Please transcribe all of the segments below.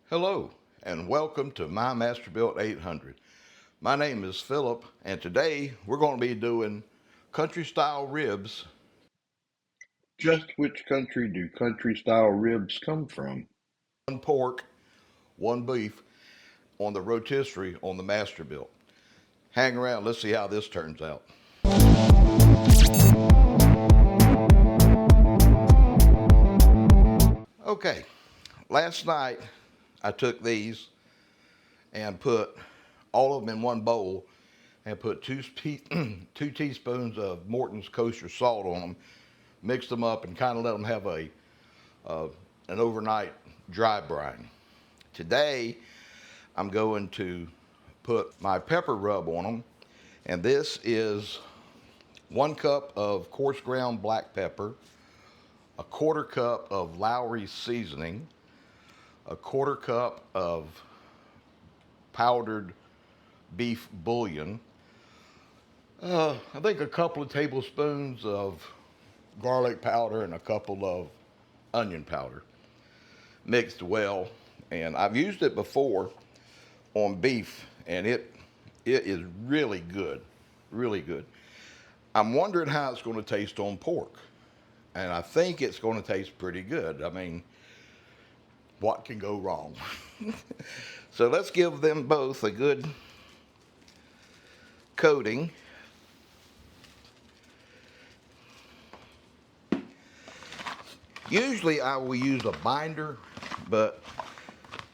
Hello, and welcome to My Masterbuilt 800. My name is Philip, and today we're going to be doing country style ribs. Just which country do country style ribs come from? One pork, one beef on the rotisserie on the Masterbuilt. Hang around, let's see how this turns out. Okay, last night I took these and put all of them in one bowl and put two teaspoons of Morton's kosher salt on them, mixed them up, and kind of let them have an overnight dry brine. Today, I'm going to put my pepper rub on them, and this is 1 cup of coarse ground black pepper, a 1/4 cup of Lowry's seasoning, a 1/4 cup of powdered beef bouillon, I think a couple of tablespoons of garlic powder, and a couple of onion powder mixed well. And I've used it before on beef, and it is really good, really good. I'm wondering how it's going to taste on pork, and I think it's going to taste pretty good. I mean, what can go wrong? So let's give them both a good coating. Usually I will use a binder, but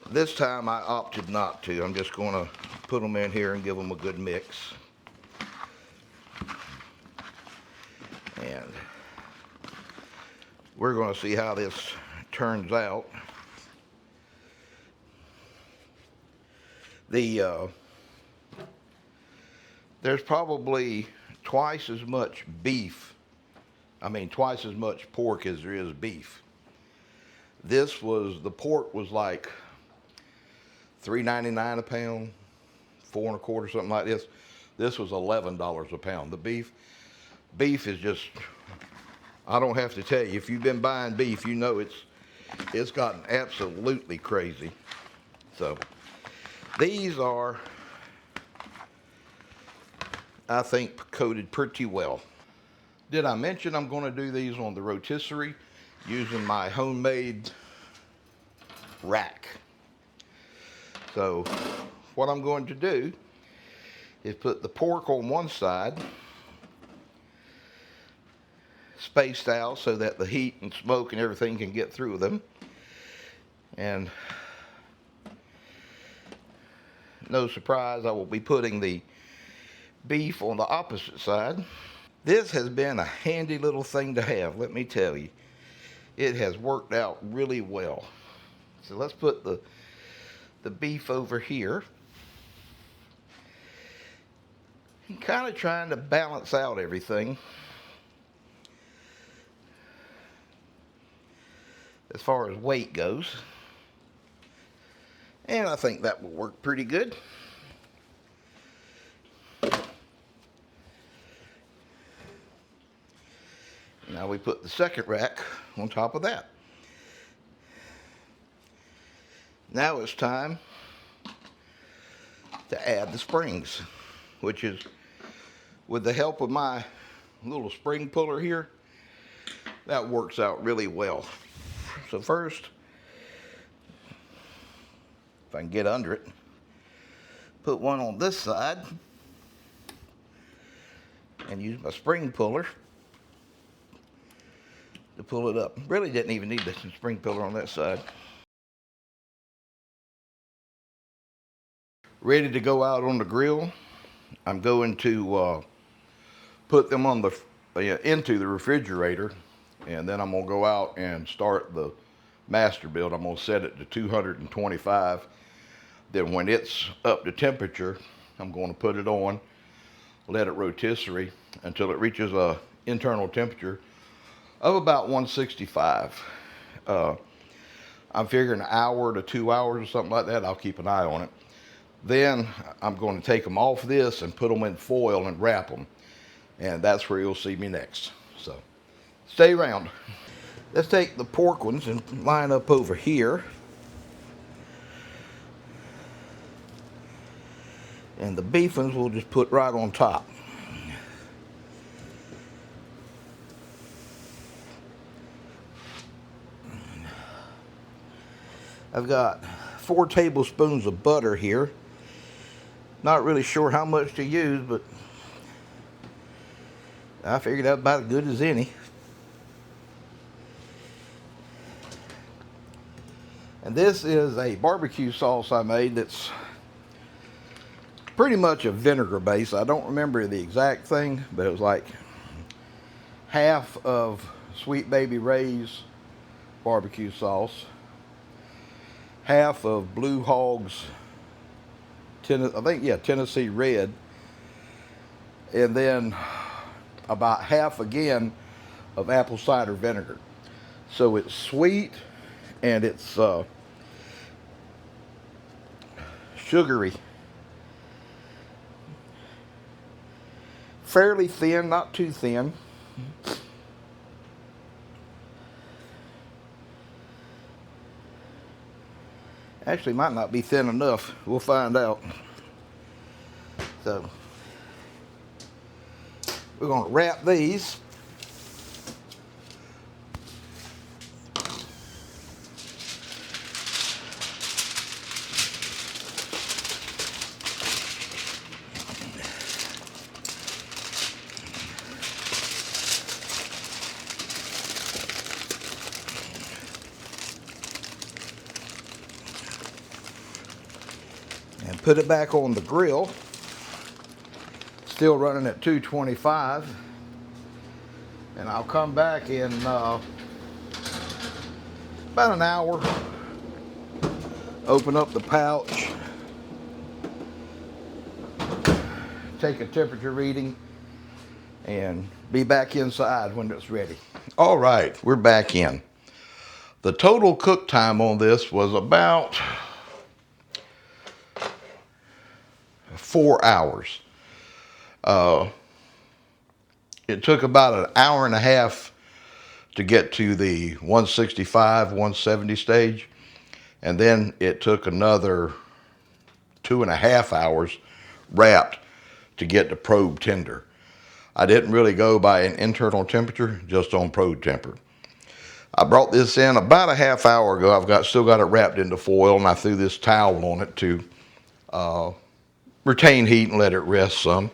this time I opted not to. I'm just going to put them in here and give them a good mix. And we're going to see how this turns out. There's probably twice as much twice as much pork as there is beef. The pork was like $3.99 a pound, 4 1/4, something like this. This was $11 a pound. The beef is just, I don't have to tell you, if you've been buying beef, you know it's gotten absolutely crazy. So these are, I think, coated pretty well. Did I mention I'm going to do these on the rotisserie using my homemade rack? So what I'm going to do is put the pork on one side, spaced out so that the heat and smoke and everything can get through them. And no surprise, I will be putting the beef on the opposite side. This has been a handy little thing to have, let me tell you. It has worked out really well. So let's put the beef over here. I'm kind of trying to balance out everything as far as weight goes. And I think that will work pretty good. Now we put the second rack on top of that. Now it's time to add the springs, which is, with the help of my little spring puller here, that works out really well. So first, if I can get under it, put one on this side and use my spring puller to pull it up. Really didn't even need the spring puller on that side. Ready to go out on the grill. I'm going to put them on into the refrigerator, and then I'm going to go out and start the Masterbuilt. I'm going to set it to 225. Then when it's up to temperature, I'm going to put it on, let it rotisserie until it reaches a internal temperature of about 165. I'm figuring an hour to 2 hours or something like that. I'll keep an eye on it. Then I'm going to take them off this and put them in foil and wrap them. And that's where you'll see me next. So stay around. Let's take the pork ones and line up over here. And the beef ones we'll just put right on top. I've got 4 tablespoons of butter here. Not really sure how much to use, but I figured that's about as good as any. And this is a barbecue sauce I made that's pretty much a vinegar base. I don't remember the exact thing, but it was like half of Sweet Baby Ray's barbecue sauce, half of Blue Hog's Tennessee Red, and then about half again of apple cider vinegar. So it's sweet and it's sugary. Fairly thin, not too thin. Actually, might not be thin enough. We'll find out. So, we're going to wrap these. And put it back on the grill. Still running at 225. And I'll come back in about an hour. Open up the pouch. Take a temperature reading. And be back inside when it's ready. All right, we're back in. The total cook time on this was about 4 hours. It took about an hour and a half to get to the 165, 170 stage. And then it took another 2.5 hours wrapped to get to probe tender. I didn't really go by an internal temperature, just on probe temper. I brought this in about a half hour ago. Still got it wrapped into foil, and I threw this towel on it to retain heat and let it rest some.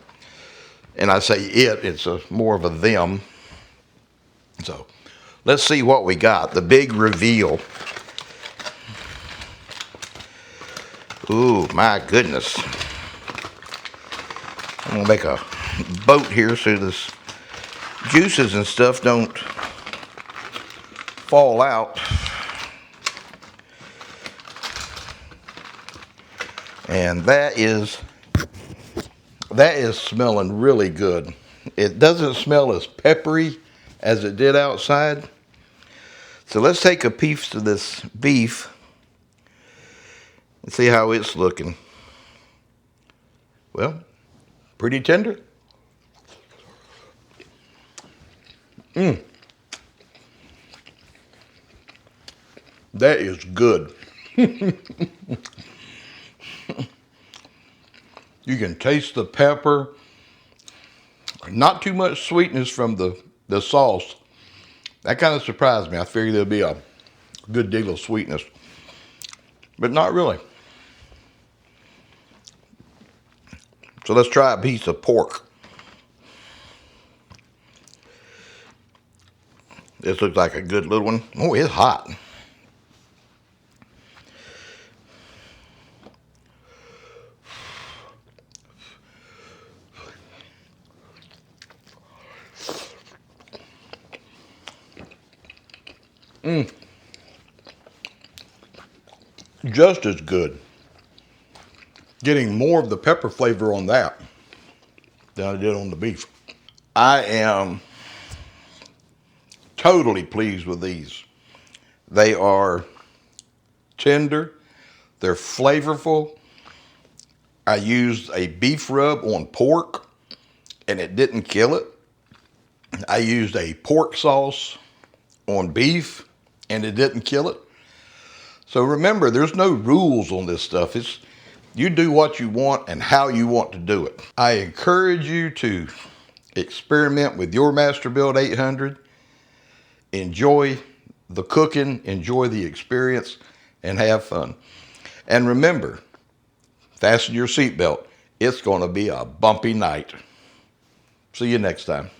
And I say it's more of a them. So let's see what we got. The big reveal. Ooh, my goodness. I'm gonna make a boat here so this juices and stuff don't fall out. And that is smelling really good. It doesn't smell as peppery as it did outside. So let's take a piece of this beef and see how it's looking. Well, pretty tender. That is good. You can taste the pepper. Not too much sweetness from the sauce. That kind of surprised me. I figured there'd be a good deal of sweetness, but not really. So let's try a piece of pork. This looks like a good little one. Oh, it's hot. Just as good. Getting more of the pepper flavor on that than I did on the beef. I am totally pleased with these. They are tender. They're flavorful. I used a beef rub on pork and it didn't kill it. I used a pork sauce on beef and it didn't kill it. So remember, there's no rules on this stuff. You do what you want and how you want to do it. I encourage you to experiment with your Masterbuilt 800. Enjoy the cooking, enjoy the experience, and have fun. And remember, fasten your seatbelt. It's going to be a bumpy night. See you next time.